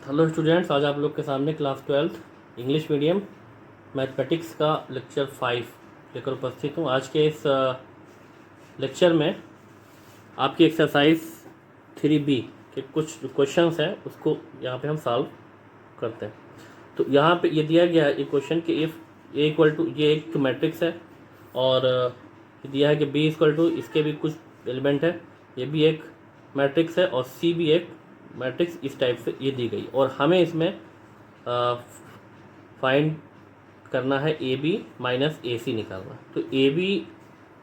Hello students, आज आप लोग के सामने क्लास 12 इंग्लिश मीडियम मैथमेटिक्स का लेक्चर 5 लेकर उपस्थित हूँ। आज के इस लेक्चर में आपकी एक्सरसाइज 3B के कुछ क्वेश्चंस हैं, उसको यहाँ पे हम सॉल्व करते हैं। तो यहाँ पे ये दिया गया है एक क्वेश्चन कि इफ़ ए इक्वल टू, ये एक मैट्रिक्स है और दिया है कि बी इक्वल टू, इसके भी कुछ एलिमेंट है, ये भी एक मैट्रिक्स है और सी भी एक मैट्रिक्स इस टाइप से ये दी गई और हमें इसमें फाइंड करना है ए बी माइनस ए सी निकालना। तो ए बी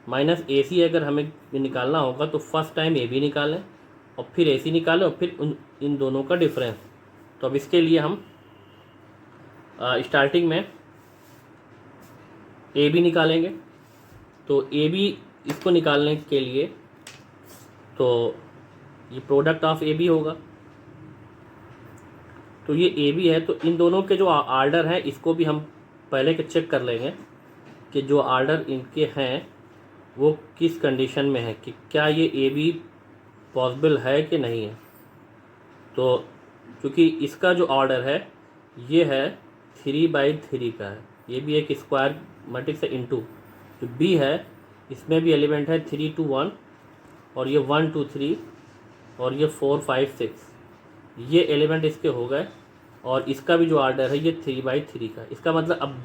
माइनस ए सी अगर हमें निकालना होगा तो फर्स्ट टाइम ए बी निकालें और फिर ए सी निकालें और फिर इन दोनों का डिफरेंस। तो अब इसके लिए हम स्टार्टिंग में ए बी निकालेंगे। तो ए बी इसको निकालने के लिए तो ये प्रोडक्ट ऑफ ए बी होगा। तो ये ए बी है, तो इन दोनों के जो आर्डर हैं इसको भी हम पहले के चेक कर लेंगे कि जो आर्डर इनके हैं वो किस कंडीशन में है, कि क्या ये ए बी पॉसिबल है कि नहीं है। तो क्योंकि इसका जो ऑर्डर है ये है 3/3 का है, ये भी एक स्क्वायर मैट्रिक्स है इनटू जो बी है इसमें भी एलिमेंट है 3 2 1 और ये 1 2 3 और ये 4 5 6, ये एलिमेंट इसके हो गए और इसका भी जो ऑर्डर है ये 3/3 का। इसका मतलब अब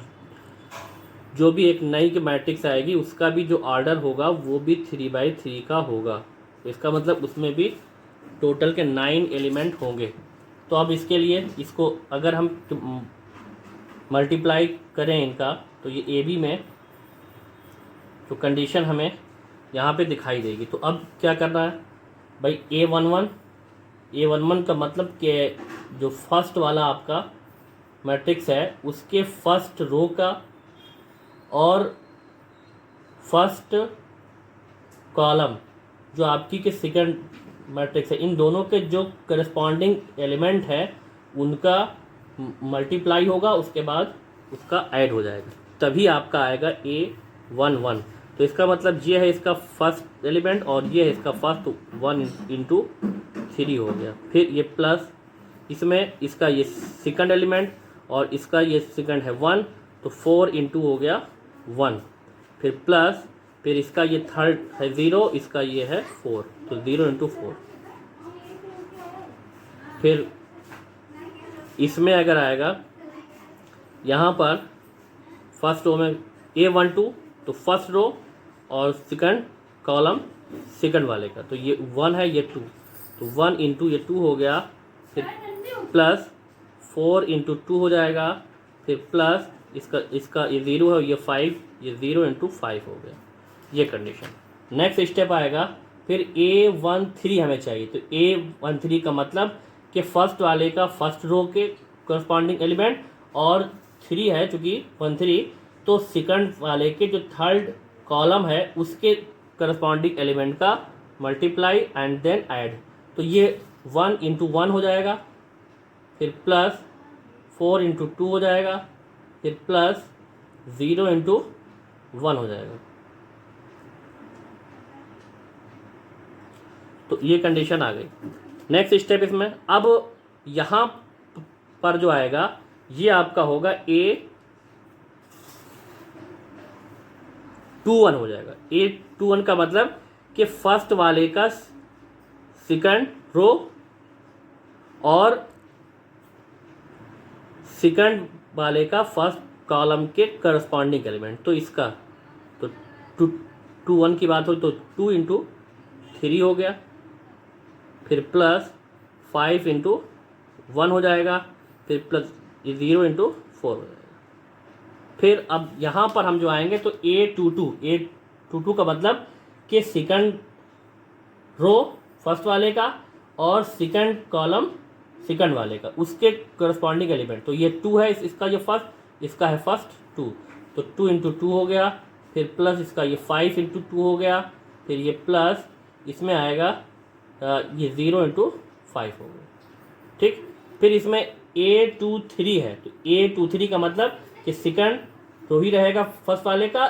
जो भी एक नई की मैट्रिक्स आएगी उसका भी जो ऑर्डर होगा वो भी 3/3 का होगा। तो इसका मतलब उसमें भी टोटल के 9 एलिमेंट होंगे। तो अब इसके लिए इसको अगर हम मल्टीप्लाई करें इनका, तो ये ए बी में जो कंडीशन हमें यहाँ पे दिखाई देगी। तो अब क्या करना है भाई, A11 का मतलब कि जो फर्स्ट वाला आपका मैट्रिक्स है उसके फर्स्ट रो का और फर्स्ट कॉलम जो आपकी के सेकंड मैट्रिक्स है, इन दोनों के जो करस्पॉन्डिंग एलिमेंट है उनका मल्टीप्लाई होगा, उसके बाद उसका ऐड हो जाएगा, तभी आपका आएगा A11। तो इसका मतलब ये है इसका फर्स्ट एलिमेंट और ये है इसका फर्स्ट 1 इंटू 3 हो गया। फिर ये प्लस इसमें इसका ये सेकंड एलिमेंट और इसका ये सेकंड है 1, तो 4 इंटू हो गया 1। फिर प्लस फिर इसका ये थर्ड है 0, इसका ये है 4, तो 0 इंटू 4। फिर इसमें अगर आएगा यहाँ पर फर्स्ट रो में A12, तो फर्स्ट रो और सेकंड कॉलम सेकंड वाले का, तो ये 1 है ये 2, तो 1 इंटू ये 2 हो गया। फिर प्लस 4 इंटू 2 हो जाएगा। फिर प्लस इसका ये 0 है, ये 5, ये 0 इंटू 5 हो गया, ये कंडीशन। नेक्स्ट स्टेप आएगा फिर A13 हमें चाहिए। तो A13 का मतलब कि फर्स्ट वाले का फर्स्ट रो के करस्पॉन्डिंग एलिमेंट और 3 है चूँकि 13, तो सेकंड वाले के जो थर्ड कॉलम है उसके करस्पॉन्डिंग एलिमेंट का मल्टीप्लाई एंड देन ऐड। तो ये 1 इंटू 1 हो जाएगा, फिर प्लस 4 इंटू 2 हो जाएगा, फिर प्लस 0 इंटू 1 हो जाएगा। तो ये कंडीशन आ गई। नेक्स्ट स्टेप इसमें अब यहाँ पर जो आएगा ये आपका होगा A21 हो जाएगा। A21 का मतलब कि फर्स्ट वाले का सेकंड रो और सेकंड वाले का फर्स्ट कॉलम के करस्पॉन्डिंग एलिमेंट। तो इसका तो 21 की बात हो तो 2 इंटू 3 हो गया, फिर प्लस 5 इंटू 1 हो जाएगा, फिर प्लस 0 इंटू 4 हो जाएगा। फिर अब यहाँ पर हम जो आएंगे तो A22 का मतलब कि सेकंड रो फर्स्ट वाले का और सेकंड कॉलम सेकंड वाले का उसके करस्पॉन्डिंग एलिमेंट। तो ये 2 है, इसका ये फर्स्ट, इसका है फर्स्ट 2, तो 2 इंटू 2 हो गया। फिर प्लस इसका ये 5 इंटू 2 हो गया, फिर ये प्लस इसमें आएगा ये 0 इंटू 5 हो गया, ठीक। फिर इसमें A23 है, तो A23 का मतलब कि सेकंड रो ही रहेगा फर्स्ट वाले का,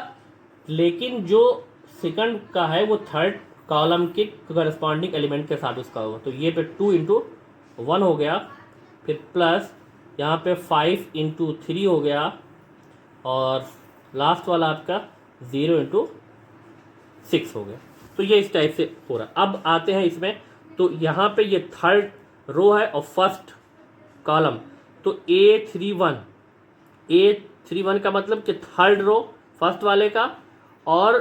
लेकिन जो सेकंड का है वो थर्ड कॉलम के करस्पॉन्डिंग एलिमेंट के साथ उसका होगा। तो ये पे 2 इंटू 1 हो गया, फिर प्लस यहाँ पे 5 इंटू 3 हो गया, और लास्ट वाला आपका 0 इंटू 6 हो गया। तो ये इस टाइप से हो रहा है। अब आते हैं इसमें, तो यहाँ पे ये थर्ड रो है और फर्स्ट कॉलम, तो A31 का मतलब कि थर्ड रो फर्स्ट वाले का और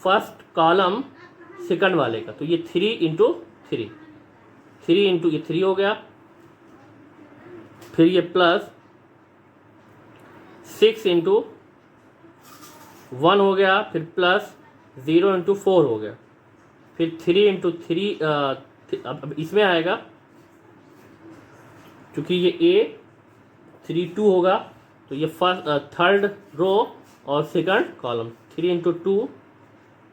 फर्स्ट कॉलम सेकंड वाले का, तो ये 3 इंटू 3, 3 इंटू ये 3 हो गया, फिर ये प्लस 6 इंटू 1 हो गया, फिर प्लस 0 इंटू 4 हो गया, फिर 3 इंटू 3, अब इसमें आएगा क्योंकि ये A32 होगा, तो ये फर्स्ट थर्ड रो और सेकंड कॉलम, 3 इंटू 2,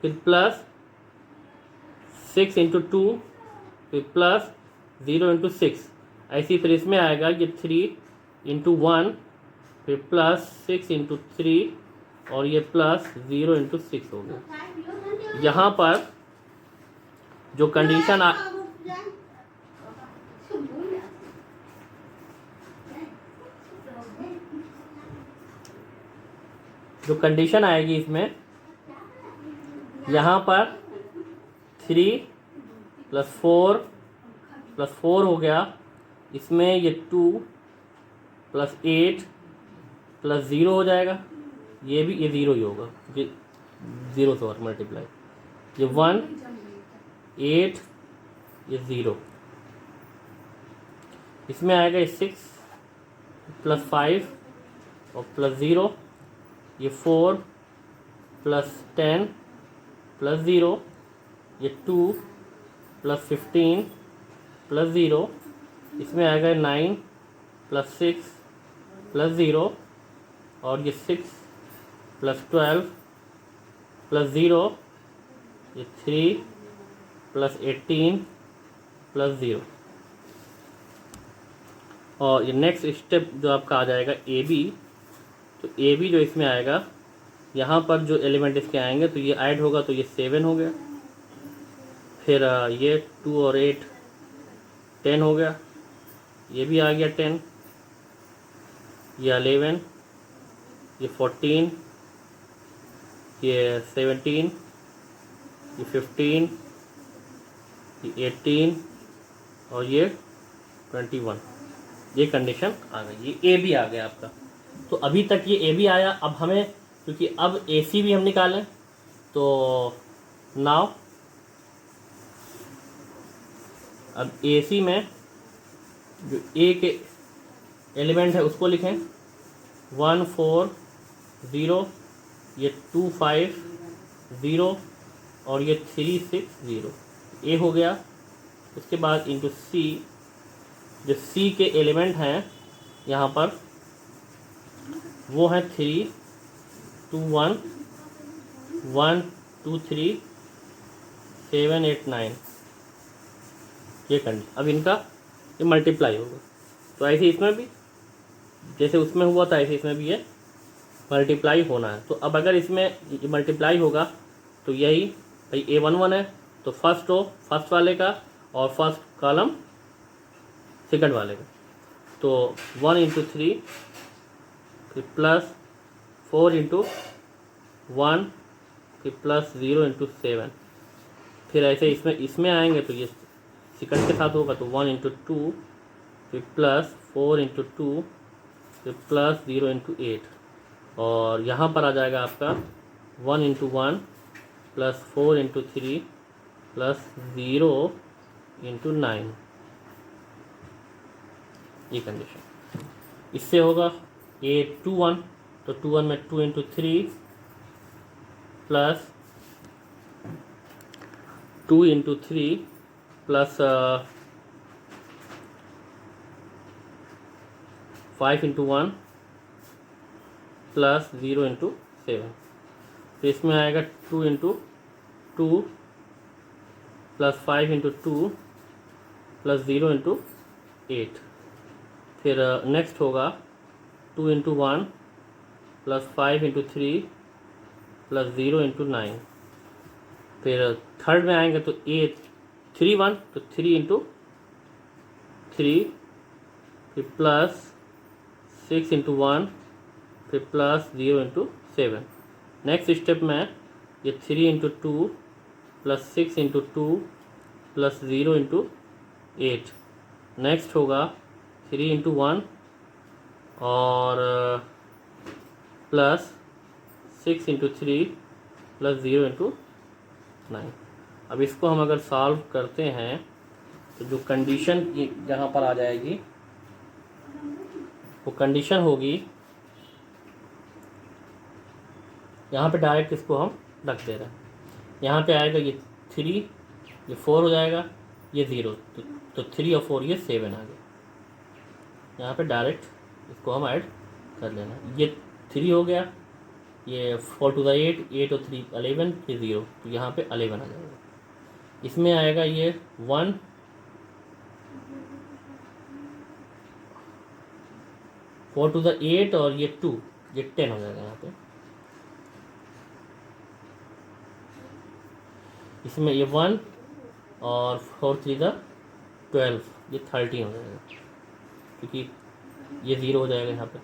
फिर प्लस 6 इंटू 2, फिर प्लस 0 इंटू 6, ऐसे फिर इसमें आएगा ये 3 इंटू 1, फिर प्लस 6 इंटू 3 और ये प्लस 0 इंटू 6 हो गया। यहाँ पर जो कंडीशन आएगी इसमें, यहाँ पर 3 प्लस 4 हो गया, इसमें ये 2 प्लस 8 प्लस 0 हो जाएगा, ये 0 ही होगा, ये 0 से और मल्टीप्लाई, ये 1 8 ये 0, इसमें आएगा 6 प्लस 5 और प्लस 0, ये 4 प्लस 10 प्लस 0, ये 2 प्लस 15 प्लस 0, इसमें आएगा 9 प्लस 6 प्लस 0, और ये 6 प्लस 12 प्लस 0, ये 3 प्लस 18 प्लस 0, और ये नेक्स्ट स्टेप जो आपका आ जाएगा AB, तो AB जो इसमें आएगा, यहाँ पर जो एलिमेंट इसके आएंगे तो ये ऐड होगा, तो ये 7 हो गया, फिर ये 2 और 8 10 हो गया, ये भी आ गया 10, ये 11, ये 14, ये 17, ये 15, ये 18 और ये 21, ये कंडीशन आ गई, ये AB आ गया आपका। तो अभी तक ये AB आया। अब हमें, क्योंकि अब AC भी हम निकालें, तो नाउ अब AC में जो A के एलिमेंट है उसको लिखें, 1 4 0, ये 2 5 0 और ये 3 6 0, A हो गया। उसके बाद इंटू C, जो C के एलिमेंट हैं यहाँ पर वो हैं 3 2 1 1 2 3 7 8 9, ये कंडीशन। अब इनका ये मल्टीप्लाई होगा, तो ऐसे इसमें भी जैसे उसमें हुआ था ऐसे इसमें भी ये मल्टीप्लाई होना है। तो अब अगर इसमें ये मल्टीप्लाई होगा तो यही भाई A11 है, तो फर्स्ट रो फर्स्ट वाले का और फर्स्ट कॉलम सेकंड वाले का, तो 1 इंटू 3, फिर प्लस 4 इंटू 1, फिर प्लस 0 इंटू 7, फिर ऐसे इसमें आएंगे तो ये सेकंड के साथ होगा, तो 1 इंटू 2, फिर प्लस 4 इंटू 2, फिर प्लस 0 इंटू 8, और यहाँ पर आ जाएगा आपका 1 into 1 plus 4 into 3 plus 0 into 9, ये कंडीशन। इससे होगा A21, तो 21 में 2 into 3 plus 2 into 3 plus 5 into 1 plus 0 into 7, तो इसमें आएगा 2 into 2 plus 5 into 2 plus 0 into 8, फिर नेक्स्ट होगा 2 into 1 plus 5 into 3 plus 0 into 9, फिर थर्ड में आएंगे तो A31, तो 3 इंटू 3 फिर प्लस 6 इंटू 1, फिर प्लस 0 इंटू 7। नेक्स्ट स्टेप में ये 3 into 2 plus 6 into 2 plus 0 into 8। Next होगा 3 इंटू 1 और प्लस 6 इंटू 3 प्लस 0 इंटू 9। अब इसको हम अगर सॉल्व करते हैं तो जो कंडीशन यहाँ पर आ जाएगी वो कंडीशन होगी, यहाँ पे डायरेक्ट इसको हम रख दे रहे हैं। यहाँ पे आएगा ये 3, ये 4 हो जाएगा, ये 0, तो 3 और 4 ये 7 आ गया। यहाँ पे डायरेक्ट इसको हम ऐड कर लेना। ये 3 हो गया, ये 4 टू द 8, 8 और 3 11, ये 0, तो यहाँ पे 11 आ जाएगा। इसमें आएगा ये 1, 4 टू द 8 और ये 2, ये 10 हो जाएगा यहाँ पे। इसमें ये 1 और 4 3 द 12, ये 13 हो जाएगा, क्योंकि ये 0 हो जाएगा यहाँ पे।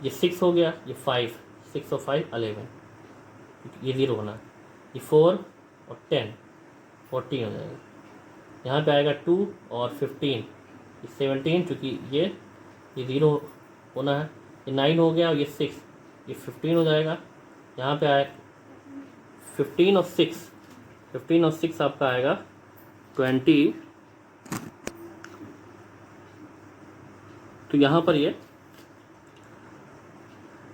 ये 6 हो गया, ये 5, 6 और 5 11, ये 0 होना है। ये 4 और 10 14 हो जाएगा। यहाँ पे आएगा 2 और 15, ये 17, क्योंकि ये 0 होना है। ये 9 हो गया और ये 6, ये 15 हो जाएगा। यहाँ पे आए 15 और 6 आपका आएगा 20। तो यहाँ पर ये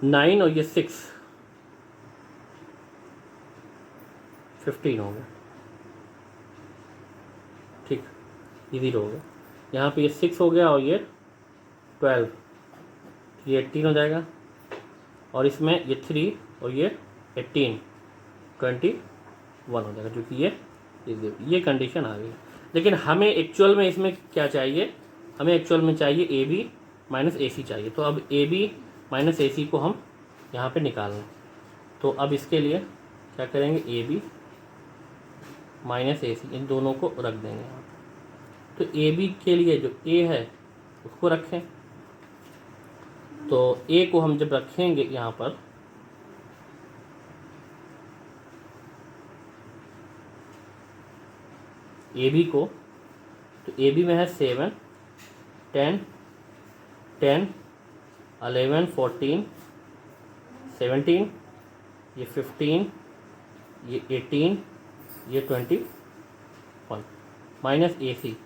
9 और ये 6 15 हो गया, ठीक, ये 0 हो गया। यहाँ पे ये 6 हो गया और ये 12, ये 18 हो जाएगा। और इसमें ये 3 और ये 18 21 हो जाएगा, क्योंकि ये कंडीशन आ गई। लेकिन हमें एक्चुअल में इसमें क्या चाहिए, हमें एक्चुअल में चाहिए ए बी माइनस ए सी चाहिए। तो अब ए बी माइनस ए सी को हम यहाँ पे निकालना है। तो अब इसके लिए क्या करेंगे, ए बी माइनस ए सी, इन दोनों को रख देंगे यहाँ पे। तो ए बी के लिए जो ए है उसको रखें। तो ए को हम जब रखेंगे यहाँ पर, ए बी को, तो ए बी में है 7 10 10 11 14 17, ये 15, ये 18, ये 21 माइनस ए सी।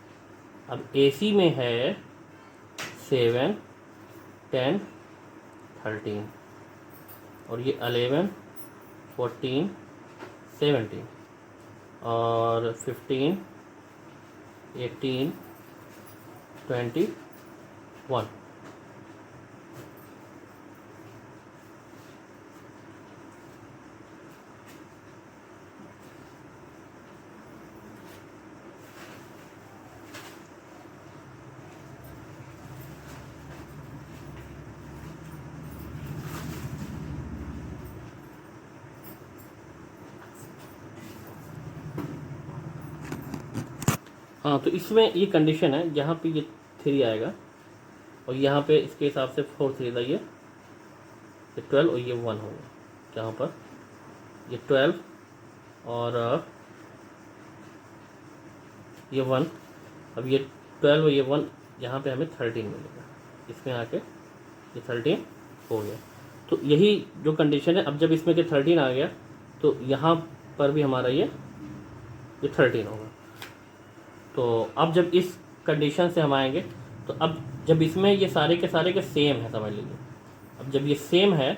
अब ए सी में है 7 10 13 और ये 11 14 17 और 15 18 21। हाँ, तो इसमें ये कंडीशन है, यहाँ पे ये 3 आएगा और यहाँ पे इसके हिसाब से 4 3 था, ये 12 और ये 1 होगा। यहाँ पर ये 12 और ये 1, अब ये 12 और ये 1, यहाँ पे हमें 13 मिलेगा। इसमें आके ये 13 हो गया। तो यही जो कंडीशन है। अब जब इसमें के 13 आ गया तो यहाँ पर भी हमारा ये 13 होगा। तो अब जब इस कंडीशन से हम आएंगे, तो अब जब इसमें ये सारे के सेम है, समझ लीजिए। अब जब ये सेम है,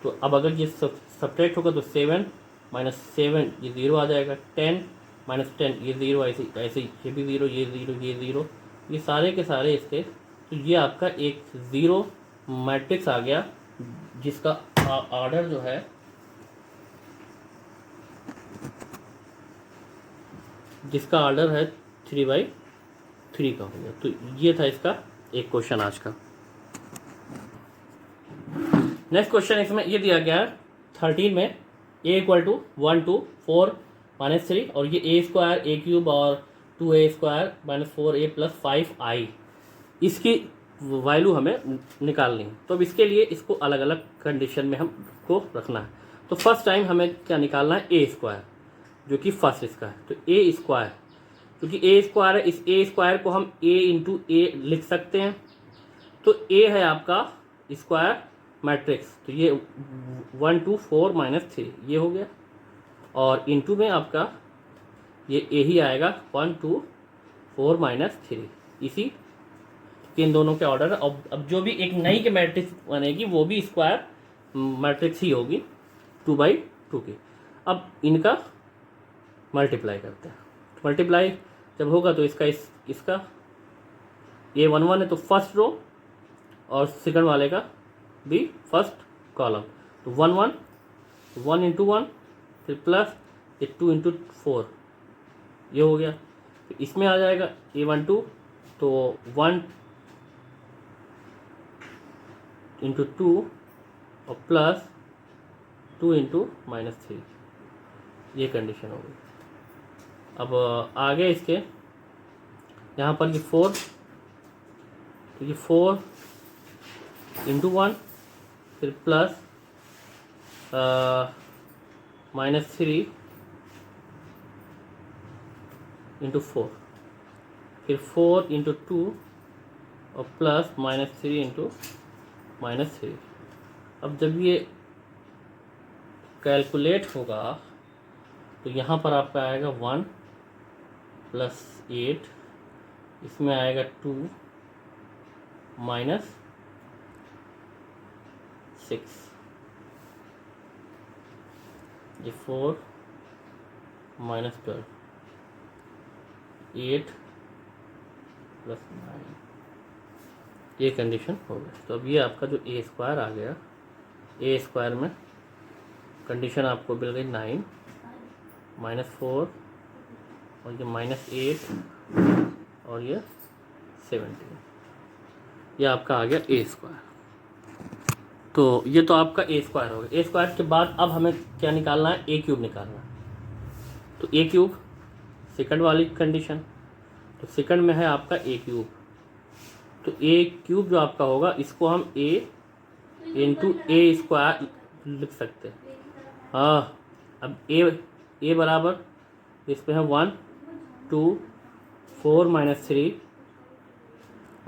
तो अब अगर ये सब्ट्रैक्ट होगा तो 7 माइनस 7 ये 0 आ जाएगा, 10 माइनस 10 ये 0, ऐसे ये भी 0, ये 0, ये 0, ये सारे के सारे इसके। तो ये आपका एक 0 मैट्रिक्स आ गया, जिसका ऑर्डर जो है जिसका ऑर्डर है 3/3 का हो गया। तो ये था इसका एक क्वेश्चन आज का। नेक्स्ट क्वेश्चन इसमें ये दिया गया है 13 में, a इक्वल टू 1 2 4 -3 और ये a² a³ और 2a² -4a + 5i इसकी वैल्यू हमें निकालनी है। तो अब इसके लिए इसको अलग अलग कंडीशन में हमको रखना है। तो फर्स्ट टाइम हमें क्या निकालना है, ए स्क्वायर, जो कि फर्स्ट इसका है। तो ए स्क्वायर, क्योंकि ए स्क्वायर है, इस ए स्क्वायर को हम ए इंटू ए लिख सकते हैं। तो ए है आपका स्क्वायर मैट्रिक्स, तो ये 1 2 4 -3 ये हो गया। और इंटू में आपका ये ए ही आएगा 1 2 4 -3, इसी कि इन दोनों के ऑर्डर। अब जो भी एक नई के मैट्रिक्स बनेगी वो भी स्क्वायर मैट्रिक्स ही होगी 2/2 की। अब इनका मल्टीप्लाई करते हैं। तो मल्टीप्लाई जब होगा तो इसका ये 1 1 है तो फर्स्ट रो और सेकंड वाले का भी फर्स्ट कॉलम। तो 1 1 1 इंटू 1 फिर प्लस ये 2 इंटू 4 ये हो गया। फिर इसमें आ जाएगा A12 तो 1 इंटू 2 और प्लस 2 इंटू -3 ये कंडीशन होगी। अब आगे इसके यहाँ पर ये 4, तो ये 4 इंटू 1 फिर प्लस -3 इंटू 4 फिर 4 इंटू 2 और प्लस -3 इंटू -3। अब जब ये कैलकुलेट होगा तो यहाँ पर आपका आएगा 1 प्लस 8, इसमें आएगा 2 माइनस 6, ये 4 -12, 8 प्लस 9 ये कंडीशन हो गया। तो अब ये आपका जो ए स्क्वायर आ गया, ए स्क्वायर में कंडीशन आपको मिल गई 9 -4 और ये -8 और ये 17, ये आपका आ गया ए स्क्वायर। तो ये तो आपका ए स्क्वायर हो गया। ए स्क्वायर के बाद अब हमें क्या निकालना है, ए क्यूब निकालना है। तो ए क्यूब सेकंड वाली कंडीशन, तो सेकंड में है आपका ए क्यूब। तो ए क्यूब जो आपका होगा इसको हम ए इंटू ए स्क्वायर लिख सकते हैं। हाँ, अब ए बराबर इसमें है 1 2 4 -3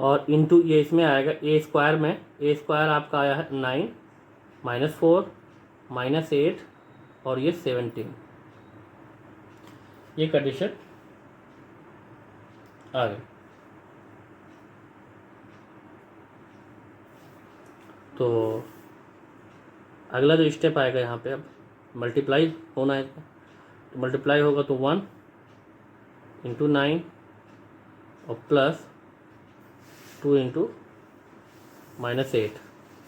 और इंटू ये इसमें आएगा ए स्क्वायर में, ए स्क्वायर आपका आया है 9 -4 -8 और ये 17, ये कंडीशन आ गई। तो अगला जो स्टेप आएगा यहाँ पे, अब मल्टीप्लाई होना है। तो मल्टीप्लाई होगा तो 1 इंटू 9 और प्लस 2 इंटू -8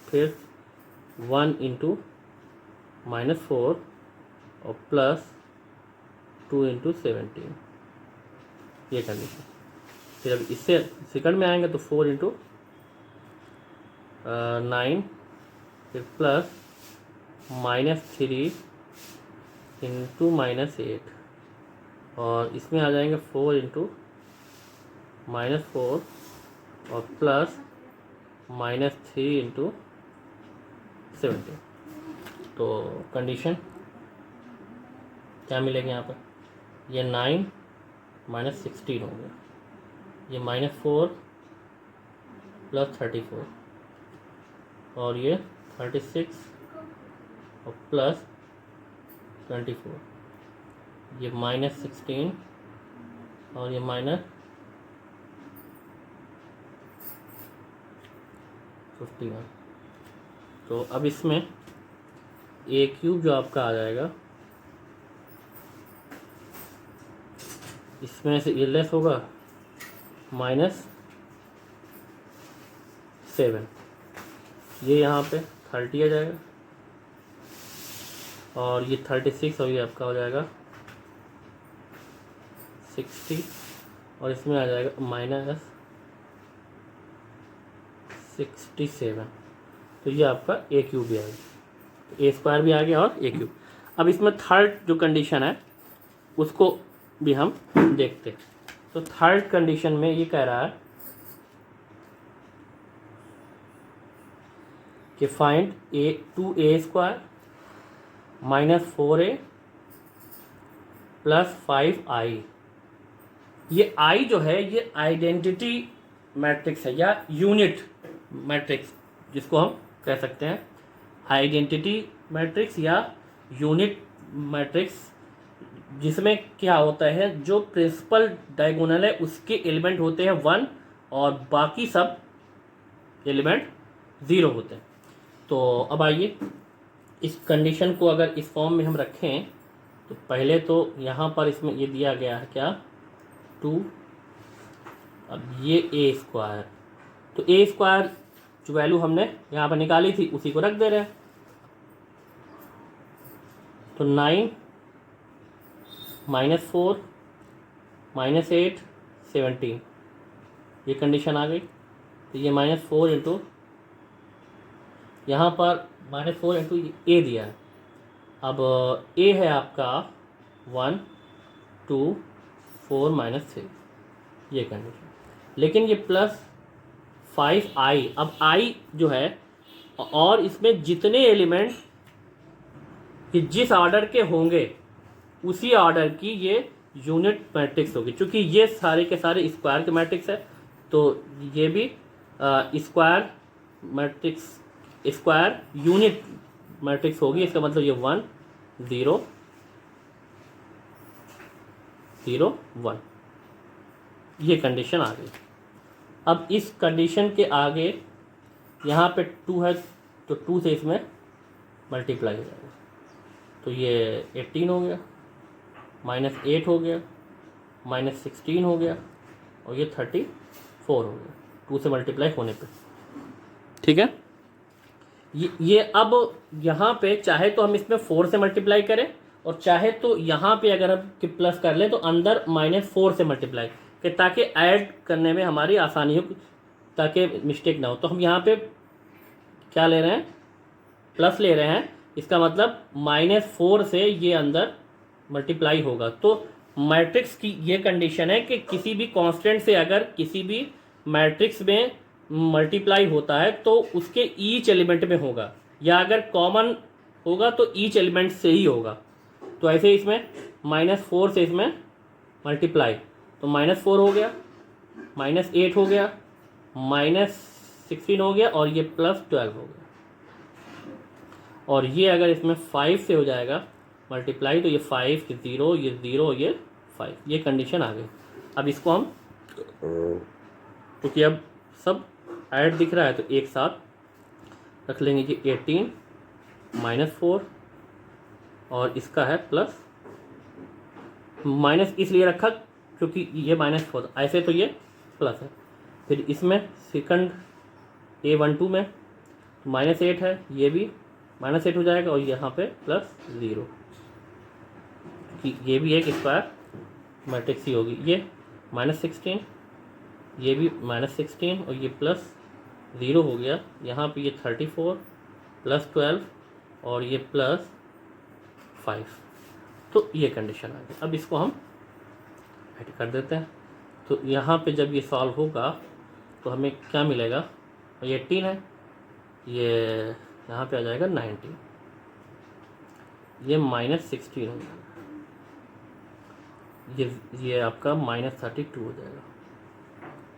फिर 1 इंटू -4 और प्लस 2 इंटू 17, ये कंडीशन। फिर अब इससे सेकंड में आएंगे तो 4 इंटू 9 फिर प्लस -3 इंटू -8 और इसमें आ जाएंगे 4 इंटू -4 और प्लस -3 इंटू 17। तो कंडीशन क्या मिलेगी यहाँ पर, ये 9 -16 हो गया, ये -4 प्लस 34 और ये 36 और प्लस 24, ये -16 और ये -51। तो अब इसमें ए क्यूब जो आपका आ जाएगा, इसमें से ये लेस होगा -7, ये यहाँ पे 30 आ जाएगा और ये 36 और ये आपका हो जाएगा 60 और इसमें आ जाएगा -67। तो ये आपका ए क्यूब भी आएगा, ए स्क्वायर भी आ गया और ए क्यूब। अब इसमें थर्ड जो कंडीशन है उसको भी हम देखते हैं। तो थर्ड कंडीशन में ये कह रहा है कि find A2A² minus 4A plus 5I। ये I जो है ये आइडेंटिटी मैट्रिक्स है या यूनिट मैट्रिक्स जिसको हम कह सकते हैं, आइडेंटिटी मैट्रिक्स या यूनिट मैट्रिक्स, जिसमें क्या होता है जो प्रिंसिपल डायगोनल है उसके एलिमेंट होते हैं 1 और बाकी सब एलिमेंट 0 होते हैं। तो अब आइए इस कंडीशन को अगर इस फॉर्म में हम रखें तो पहले तो यहाँ पर इसमें ये दिया गया है क्या 2, अब ये A², तो A² जो वैल्यू हमने यहाँ पर निकाली थी उसी को रख दे रहे हैं, तो 9 -4 -8 17 ये कंडीशन आ गई। तो ये -4 इंटू यहाँ पर -4 इंटू A दिया है। अब A है आपका 1 2 4 -3 ये कंडीशन, लेकिन ये प्लस 5I, अब I जो है और इसमें जितने एलिमेंट कि जिस ऑर्डर के होंगे उसी ऑर्डर की ये यूनिट मैट्रिक्स होगी। क्योंकि ये सारे के सारे स्क्वायर के मैट्रिक्स है तो ये भी square matrix, square unit matrix होगी। इसका मतलब ये 1 0 0 1 ये कंडीशन आ गई। अब इस कंडीशन के आगे यहाँ पे 2 है तो 2 से इसमें मल्टीप्लाई हो जाएगा, तो ये 18 हो गया, -8 हो गया, -16 हो गया और ये 34 हो गया 2 से मल्टीप्लाई होने पे। ठीक है, ये अब यहाँ पे चाहे तो हम इसमें 4 से मल्टीप्लाई करें और चाहे तो यहाँ पे अगर हम प्लस कर लें तो अंदर -4 से मल्टीप्लाई कि ताकि ऐड करने में हमारी आसानी हो, ताकि मिस्टेक ना हो। तो हम यहाँ पे क्या ले रहे हैं, प्लस ले रहे हैं, इसका मतलब -4 से ये अंदर मल्टीप्लाई होगा। तो मैट्रिक्स की ये कंडीशन है कि किसी भी कांस्टेंट से अगर किसी भी मैट्रिक्स में मल्टीप्लाई होता है तो उसके ईच एलिमेंट में होगा, या अगर कॉमन होगा तो ईच एलिमेंट से ही होगा। तो ऐसे इसमें -4 से इसमें मल्टीप्लाई, तो -4 हो गया, -8 हो गया, -16 हो गया और ये +12 हो गया। और ये अगर इसमें 5 से हो जाएगा मल्टीप्लाई तो ये 5 ये 0 ये 0 ये 5 ये कंडीशन आ गई। अब इसको हम क्योंकि अब सब ऐड दिख रहा है तो एक साथ रख लेंगे कि 18 -4 और इसका है प्लस, माइनस इसलिए रखा क्योंकि ये -4, ऐसे तो ये प्लस है। फिर इसमें सेकंड A12 में -8 है, ये भी -8 हो जाएगा और यहाँ पे +0, कि ये भी एक स्क्वायर मैट्रिक्स ही होगी। ये -16, ये भी -16 और ये +0 हो गया। यहाँ पे ये 34 +12 और ये +5, तो ये कंडीशन आ गई। अब इसको हम ऐड कर देते हैं। तो यहाँ पे जब ये सॉल्व होगा तो हमें क्या मिलेगा, ये 18 है, ये यहाँ पे आ जाएगा 19, ये -16 हो जाएगा, ये आपका -32 हो जाएगा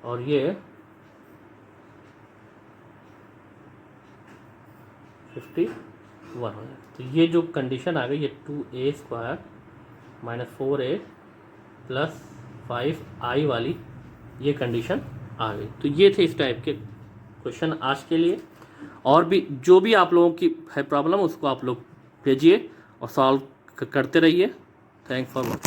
और ये 51 हो जाएगा। तो ये जो कंडीशन आ गई ये 2A² -4A + 5I वाली ये कंडीशन आ गई। तो ये थे इस टाइप के क्वेश्चन आज के लिए। और भी जो भी आप लोगों की है प्रॉब्लम उसको आप लोग भेजिए और सॉल्व करते रहिए। Thanks for watching.